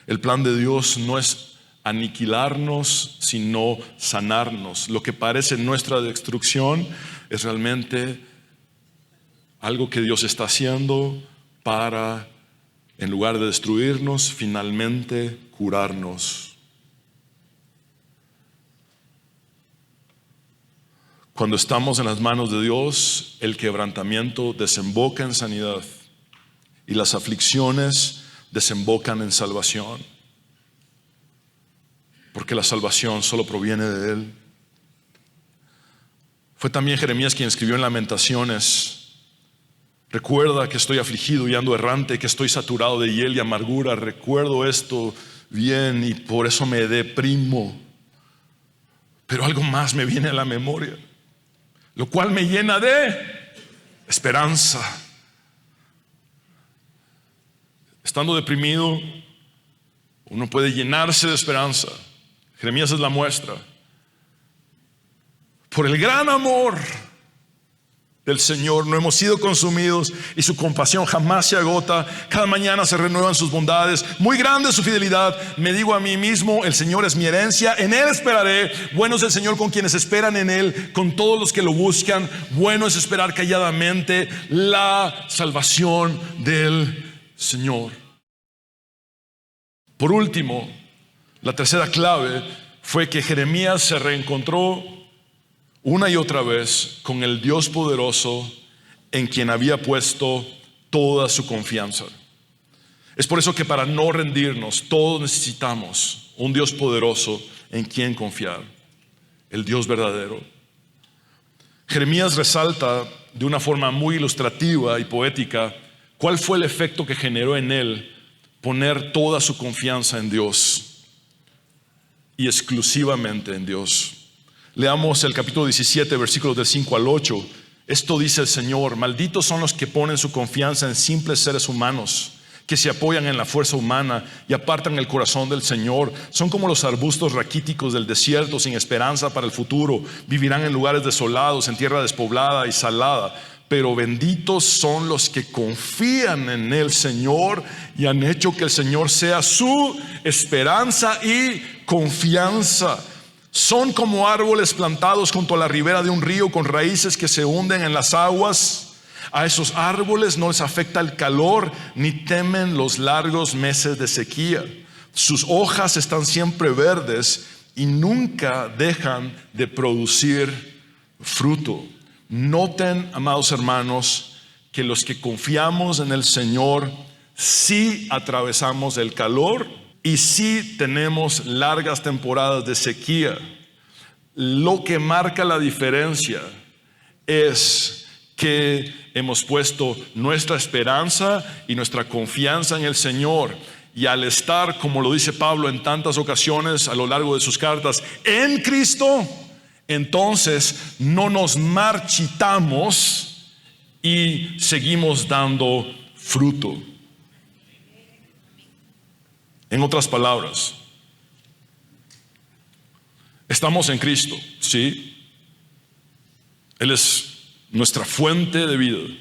El plan de Dios no es aniquilarnos, sino sanarnos. Lo que parece nuestra destrucción es realmente algo que Dios está haciendo para, en lugar de destruirnos, finalmente curarnos. Cuando estamos en las manos de Dios, el quebrantamiento desemboca en sanidad y las aflicciones desembocan en salvación, porque la salvación solo proviene de Él. Fue también Jeremías quien escribió en Lamentaciones: recuerda que estoy afligido y ando errante, que estoy saturado de hiel y amargura. Recuerdo esto bien y por eso me deprimo, pero algo más me viene a la memoria, lo cual me llena de esperanza. Estando deprimido, uno puede llenarse de esperanza. Jeremías es la muestra. Por el gran amor del Señor no hemos sido consumidos, y su compasión jamás se agota. Cada mañana se renuevan sus bondades. Muy grande es su fidelidad. Me digo a mí mismo: el Señor es mi herencia, en Él esperaré. Bueno es el Señor con quienes esperan en Él, con todos los que lo buscan. Bueno es esperar calladamente la salvación del Señor. Por último, la tercera clave fue que Jeremías se reencontró una y otra vez con el Dios poderoso en quien había puesto toda su confianza. Es por eso que para no rendirnos, todos necesitamos un Dios poderoso en quien confiar, el Dios verdadero. Jeremías resalta de una forma muy ilustrativa y poética cuál fue el efecto que generó en él poner toda su confianza en Dios y exclusivamente en Dios. Leamos el capítulo 17, versículos del 5 al 8. Esto dice el Señor: malditos son los que ponen su confianza en simples seres humanos, que se apoyan en la fuerza humana y apartan el corazón del Señor. Son como los arbustos raquíticos del desierto, sin esperanza para el futuro. Vivirán en lugares desolados, en tierra despoblada y salada. Pero benditos son los que confían en el Señor y han hecho que el Señor sea su esperanza y confianza. Son como árboles plantados junto a la ribera de un río, con raíces que se hunden en las aguas. A esos árboles no les afecta el calor, ni temen los largos meses de sequía. Sus hojas están siempre verdes y nunca dejan de producir fruto. Noten, amados hermanos, que los que confiamos en el Señor sí atravesamos el calor y sí tenemos largas temporadas de sequía. Lo que marca la diferencia es que hemos puesto nuestra esperanza y nuestra confianza en el Señor, y al estar, como lo dice Pablo en tantas ocasiones a lo largo de sus cartas, en Cristo, entonces no nos marchitamos y seguimos dando fruto. En otras palabras, estamos en Cristo, ¿sí? Él es nuestra fuente de vida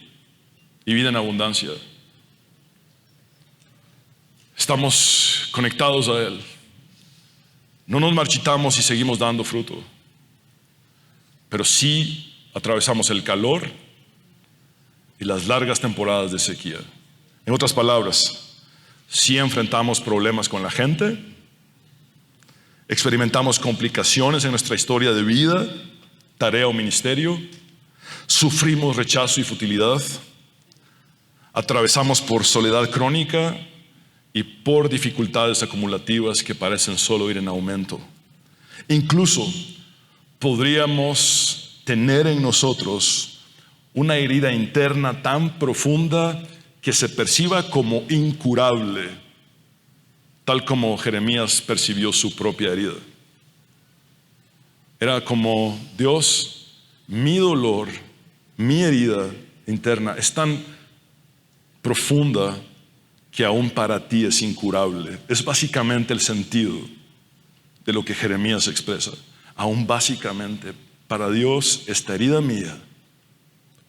y vida en abundancia. Estamos conectados a Él. No nos marchitamos y seguimos dando fruto, pero sí atravesamos el calor y las largas temporadas de sequía. En otras palabras, sí enfrentamos problemas con la gente, experimentamos complicaciones en nuestra historia de vida, tarea o ministerio, sufrimos rechazo y futilidad, atravesamos por soledad crónica y por dificultades acumulativas que parecen solo ir en aumento. Incluso podríamos tener en nosotros una herida interna tan profunda que se perciba como incurable, tal como Jeremías percibió su propia herida. Era como: Dios, mi dolor, mi herida interna es tan profunda que aún para ti es incurable. Es básicamente el sentido de lo que Jeremías expresa. Aún básicamente, para Dios, esta herida mía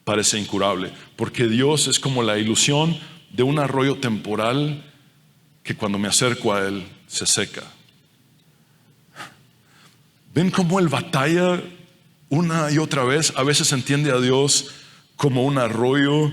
parece incurable, porque Dios es como la ilusión de un arroyo temporal que cuando me acerco a Él se seca. ¿Ven cómo Él batalla una y otra vez? A veces entiende a Dios como un arroyo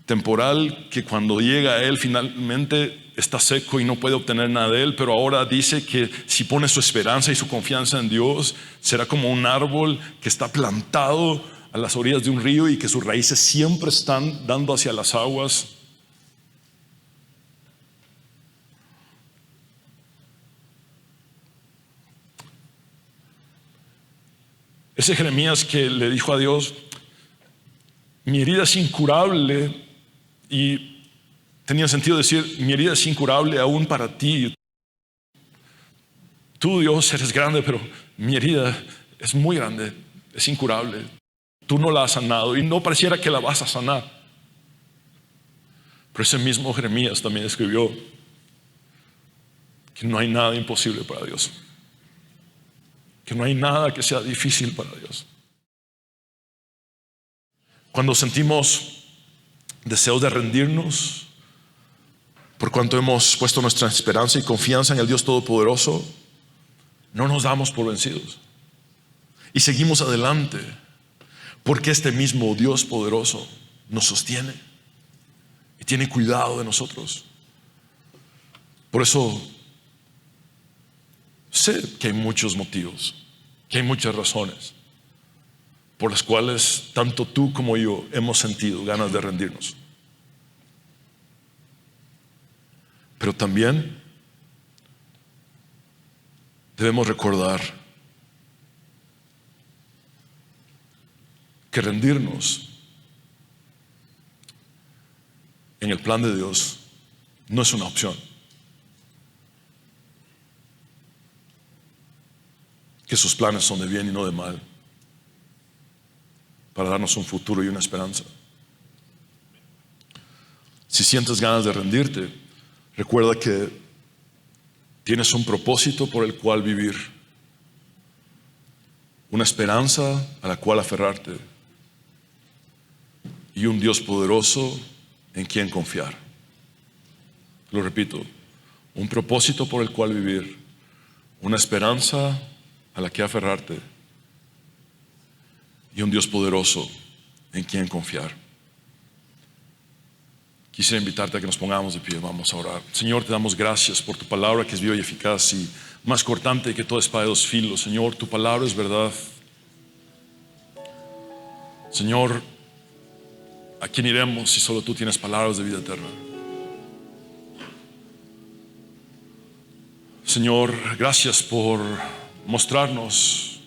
temporal que cuando llega a Él finalmente está seco y no puede obtener nada de Él, pero ahora dice que si pone su esperanza y su confianza en Dios, será como un árbol que está plantado a las orillas de un río y que sus raíces siempre están dando hacia las aguas. Ese Jeremías que le dijo a Dios: mi herida es incurable, y tenía sentido decir: mi herida es incurable aún para ti. Tú, Dios, eres grande, pero mi herida es muy grande, es incurable. tú no la has sanado y no pareciera que la vas a sanar. Pero ese mismo Jeremías también escribió que no hay nada imposible para Dios, que no hay nada que sea difícil para Dios. Cuando sentimos deseos de rendirnos, por cuanto hemos puesto nuestra esperanza y confianza en el Dios Todopoderoso, no nos damos por vencidos y seguimos adelante, porque este mismo Dios poderoso nos sostiene y tiene cuidado de nosotros. Por eso sé que hay muchos motivos, que hay muchas razones por las cuales tanto tú como yo hemos sentido ganas de rendirnos. Pero también debemos recordar que rendirnos en el plan de Dios no es una opción. Que sus planes son de bien y no de mal, para darnos un futuro y una esperanza. Si sientes ganas de rendirte, recuerda que tienes un propósito por el cual vivir, una esperanza a la cual aferrarte y un Dios poderoso en quien confiar. Lo repito, un propósito por el cual vivir, una esperanza a la que aferrarte y un Dios poderoso en quien confiar. Quisiera invitarte a que nos pongamos de pie. Vamos a orar. Señor, te damos gracias por tu palabra, que es viva y eficaz y más cortante que toda espada de dos filos. Señor, tu palabra es verdad. Señor, ¿a quién iremos si solo tú tienes palabras de vida eterna? Señor, gracias por mostrarnos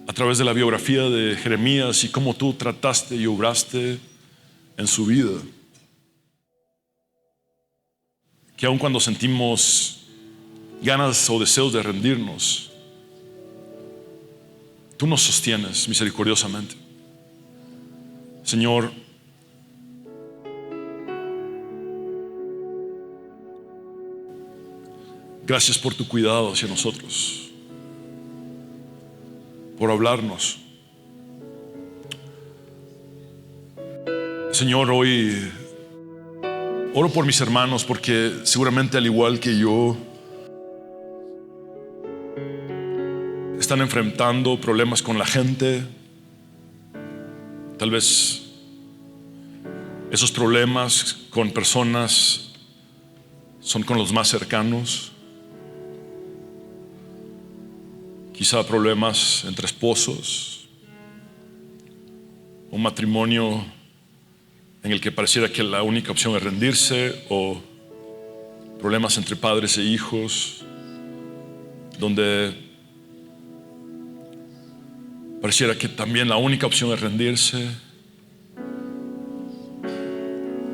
a través de la biografía de Jeremías y cómo tú trataste y obraste en su vida, que aun cuando sentimos ganas o deseos de rendirnos, tú nos sostienes misericordiosamente. Señor, gracias por tu cuidado hacia nosotros, por hablarnos. Señor, hoy oro por mis hermanos, porque seguramente al igual que yo están enfrentando problemas con la gente. Tal vez esos problemas con personas son con los más cercanos. Quizá problemas entre esposos, un matrimonio en el que pareciera que la única opción es rendirse, o problemas entre padres e hijos, donde pareciera que también la única opción es rendirse.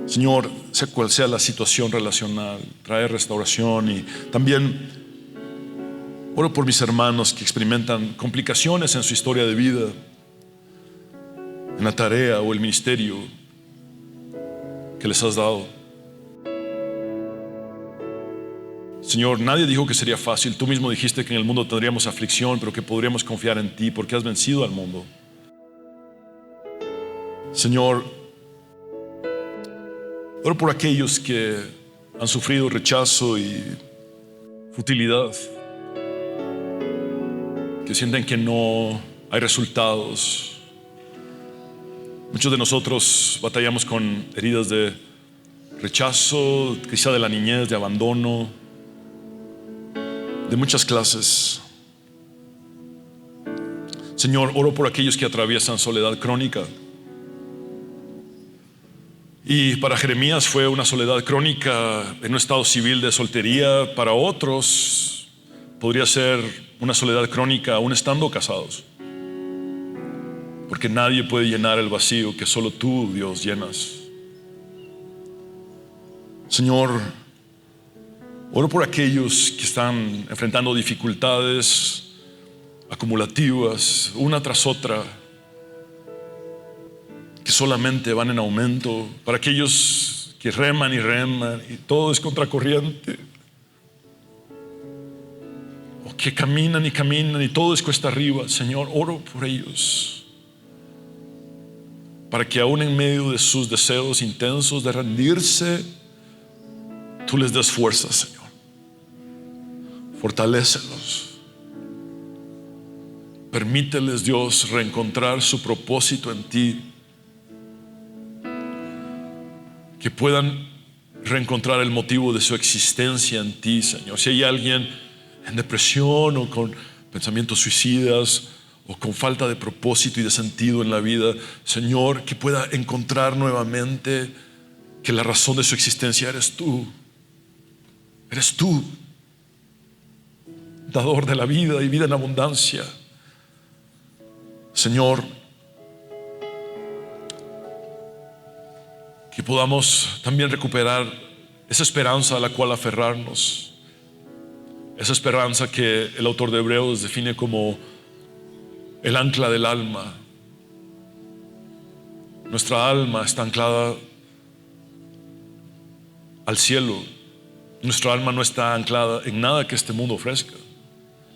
Señor, sea cual sea la situación relacional, trae restauración. Y también oro por mis hermanos que experimentan complicaciones en su historia de vida, en la tarea o el ministerio que les has dado. Señor, nadie dijo que sería fácil. Tú mismo dijiste que en el mundo tendríamos aflicción, pero que podríamos confiar en ti porque has vencido al mundo. Señor, oro por aquellos que han sufrido rechazo y futilidad, que sienten que no hay resultados. Muchos de nosotros batallamos con heridas de rechazo, quizá de la niñez, de abandono, de muchas clases. Señor, oro por aquellos que atraviesan soledad crónica. Y para Jeremías fue una soledad crónica en un estado civil de soltería. Para otros podría ser una soledad crónica aún estando casados, porque nadie puede llenar el vacío que solo tú, Dios, llenas. Señor, oro por aquellos que están enfrentando dificultades acumulativas, una tras otra, que solamente van en aumento, para aquellos que reman y todo es contracorriente, o que caminan y todo es cuesta arriba. Señor, oro por ellos, para que aún en medio de sus deseos intensos de rendirse, tú les des fuerzas, Señor. Fortalécelos. Permíteles, Dios, reencontrar su propósito en ti. Que puedan reencontrar el motivo de su existencia en ti, Señor. Si hay alguien en depresión o con pensamientos suicidas o con falta de propósito y de sentido en la vida, Señor, que pueda encontrar nuevamente que la razón de su existencia eres tú. Eres tú, dador de la vida y vida en abundancia. Señor, que podamos también recuperar esa esperanza a la cual aferrarnos, esa esperanza que el autor de Hebreos define como el ancla del alma. Nuestra alma está anclada al cielo. Nuestra alma no está anclada en nada que este mundo ofrezca.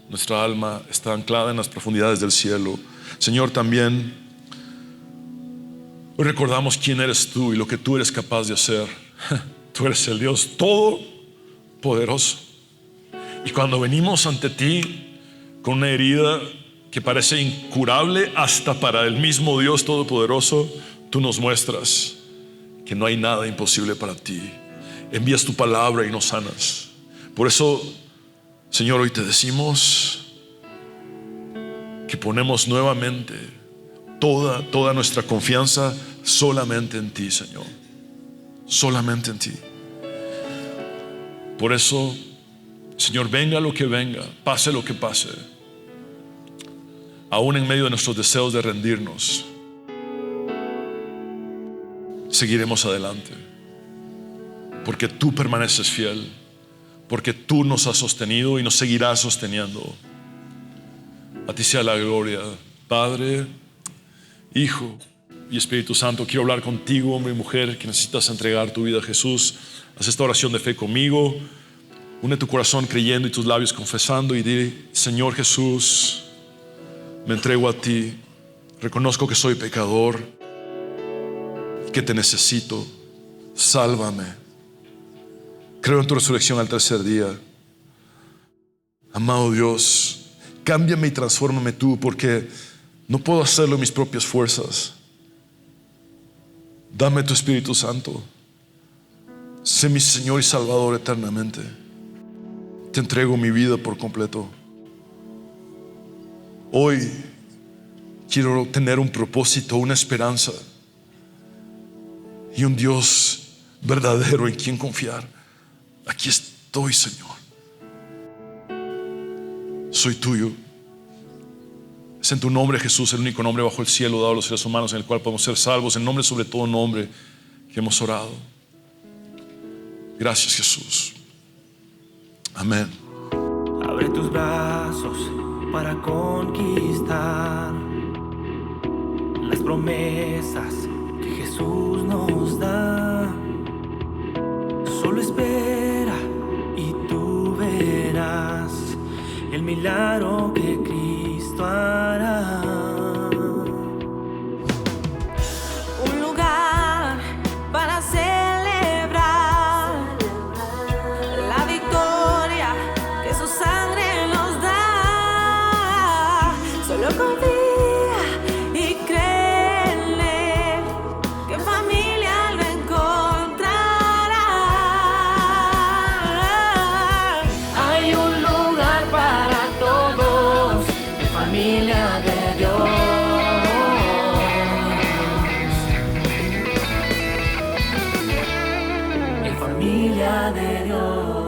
Nuestra alma está anclada en las profundidades del cielo. Señor, también hoy recordamos quién eres tú y lo que tú eres capaz de hacer. Tú eres el Dios todopoderoso. Y cuando venimos ante ti con una herida que parece incurable hasta para el mismo Dios todopoderoso, tú nos muestras que no hay nada imposible para ti. Envías tu palabra y nos sanas. Por eso, Señor, hoy te decimos que ponemos nuevamente toda nuestra confianza solamente en ti, Señor. Solamente en ti. Por eso, Señor, venga lo que venga, pase lo que pase, aún en medio de nuestros deseos de rendirnos, seguiremos adelante, porque tú permaneces fiel, porque tú nos has sostenido y nos seguirás sosteniendo. A ti sea la gloria, Padre, Hijo y Espíritu Santo. Quiero hablar contigo, hombre y mujer, que necesitas entregar tu vida a Jesús. Haz esta oración de fe conmigo. Une tu corazón creyendo y tus labios confesando y di: Señor Jesús, me entrego a ti. Reconozco que soy pecador, que te necesito. Sálvame. Creo en tu resurrección al tercer día. Amado Dios, cámbiame y transfórmame tú, porque no puedo hacerlo en mis propias fuerzas. Dame tu Espíritu Santo. Sé mi Señor y Salvador eternamente. Te entrego mi vida por completo. Hoy quiero tener un propósito, una esperanza y un Dios verdadero en quien confiar. Aquí estoy, Señor. Soy tuyo. Es en tu nombre, Jesús, el único nombre bajo el cielo dado a los seres humanos en el cual podemos ser salvos, el nombre sobre todo nombre, que hemos orado. Gracias, Jesús. Amén. Abre tus brazos para conquistar las promesas que Jesús nos da. Solo espera y tú verás el milagro que Cristo hará. Un lugar para celebrar la victoria que su sangre nos da. Solo confía y cree en Él, que en familia lo encontrará. Hay un lugar para todos, en familia de Dios. En familia de Dios.